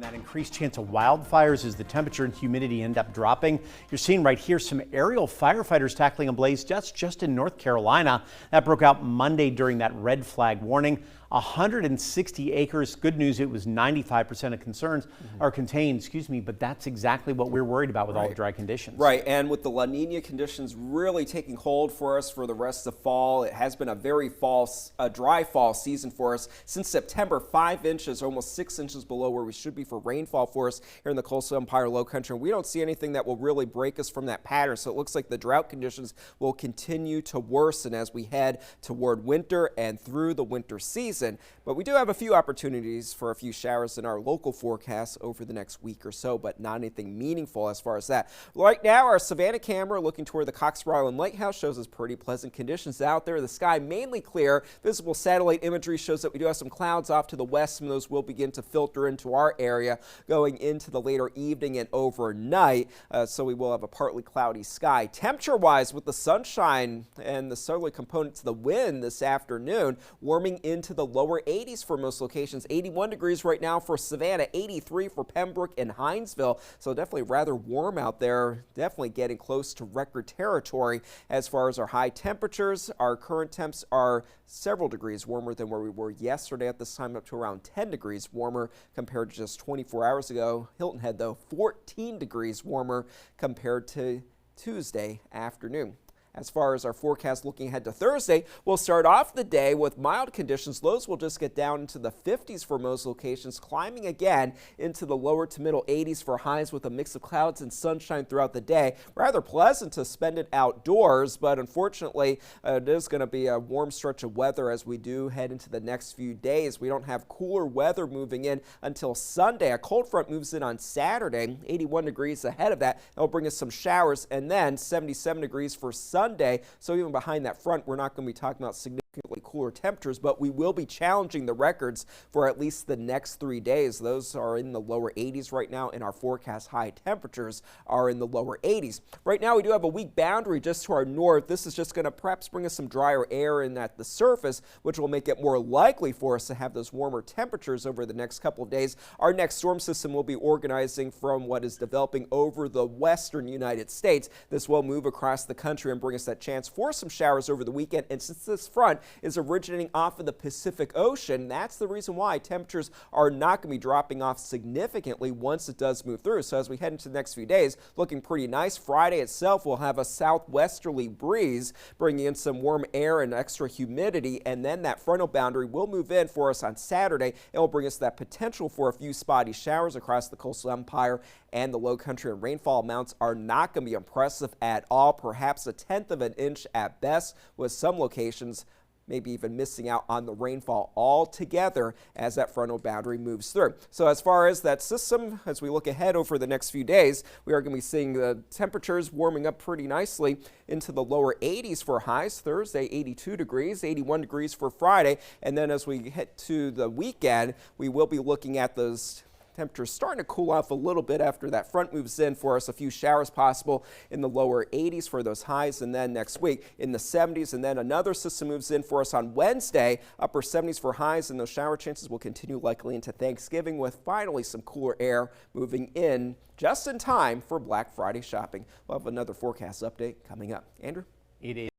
And that increased chance of wildfires as the temperature and humidity end up dropping. You're seeing right here some aerial firefighters tackling a blaze just in North Carolina. That broke out Monday during that red flag warning. 160 acres. Good news, it was 95% of concerns are contained, but that's exactly what we're worried about with all the dry conditions. Right, and with the La Nina conditions really taking hold for us for the rest of fall, it has been a very dry fall season for us. Since September, 5 inches, almost 6 inches below where we should be for rainfall for us here in the Coastal Empire Low Country. And we don't see anything that will really break us from that pattern. So it looks like the drought conditions will continue to worsen as we head toward winter and through the winter season. But we do have a few opportunities for a few showers in our local forecasts over the next week or so, but not anything meaningful as far as that. Right now, our Savannah camera looking toward the Coxsackie Island Lighthouse shows us pretty pleasant conditions out there. The sky mainly clear. Visible satellite imagery shows that we do have some clouds off to the west. Some of those will begin to filter into our area going into the later evening and overnight. So we will have a partly cloudy sky. Temperature-wise, with the sunshine and the southerly component to the wind this afternoon, warming into the lower 80s for most locations. 81 degrees right now for Savannah, 83 for Pembroke and Hinesville. So definitely rather warm out there, definitely getting close to record territory. As far as our high temperatures, our current temps are several degrees warmer than where we were yesterday at this time, up to around 10 degrees warmer compared to just 24 hours ago. Hilton Head, though, 14 degrees warmer compared to Tuesday afternoon. As far as our forecast looking ahead to Thursday, we'll start off the day with mild conditions. Lows will just get down into the 50s for most locations, climbing again into the lower to middle 80s for highs with a mix of clouds and sunshine throughout the day. Rather pleasant to spend it outdoors, but unfortunately, it is going to be a warm stretch of weather as we do head into the next few days. We don't have cooler weather moving in until Sunday. A cold front moves in on Saturday, 81 degrees ahead of that. That'll bring us some showers, and then 77 degrees for Sunday. So even behind that front, we're not going to be talking about significantly cooler temperatures, but we will be challenging the records for at least the next 3 days. Those are in the lower 80s right now, and our forecast high temperatures are in the lower 80s. Right now, we do have a weak boundary just to our north. This is just going to perhaps bring us some drier air in at the surface, which will make it more likely for us to have those warmer temperatures over the next couple of days. Our next storm system will be organizing from what is developing over the western United States. This will move across the country and bring us that chance for some showers over the weekend. And since this front is originating off of the Pacific Ocean, that's the reason why temperatures are not going to be dropping off significantly once it does move through. So as we head into the next few days, looking pretty nice. Friday itself will have a southwesterly breeze, bringing in some warm air and extra humidity, and then that frontal boundary will move in for us on Saturday. It will bring us that potential for a few spotty showers across the coastal empire and the low country, and rainfall amounts are not going to be impressive at all, perhaps a tenth of an inch at best, with some locations maybe even missing out on the rainfall altogether as that frontal boundary moves through. So as far as that system, as we look ahead over the next few days, we are going to be seeing the temperatures warming up pretty nicely into the lower 80s for highs. Thursday, 82 degrees, 81 degrees for Friday. And then as we head to the weekend, we will be looking at those temperatures starting to cool off a little bit after that front moves in for us. A few showers possible in the lower 80s for those highs, and then next week in the 70s, and then another system moves in for us on Wednesday, upper 70s for highs, and those shower chances will continue likely into Thanksgiving, with finally some cooler air moving in just in time for Black Friday shopping. We'll have another forecast update coming up. Andrew? It is.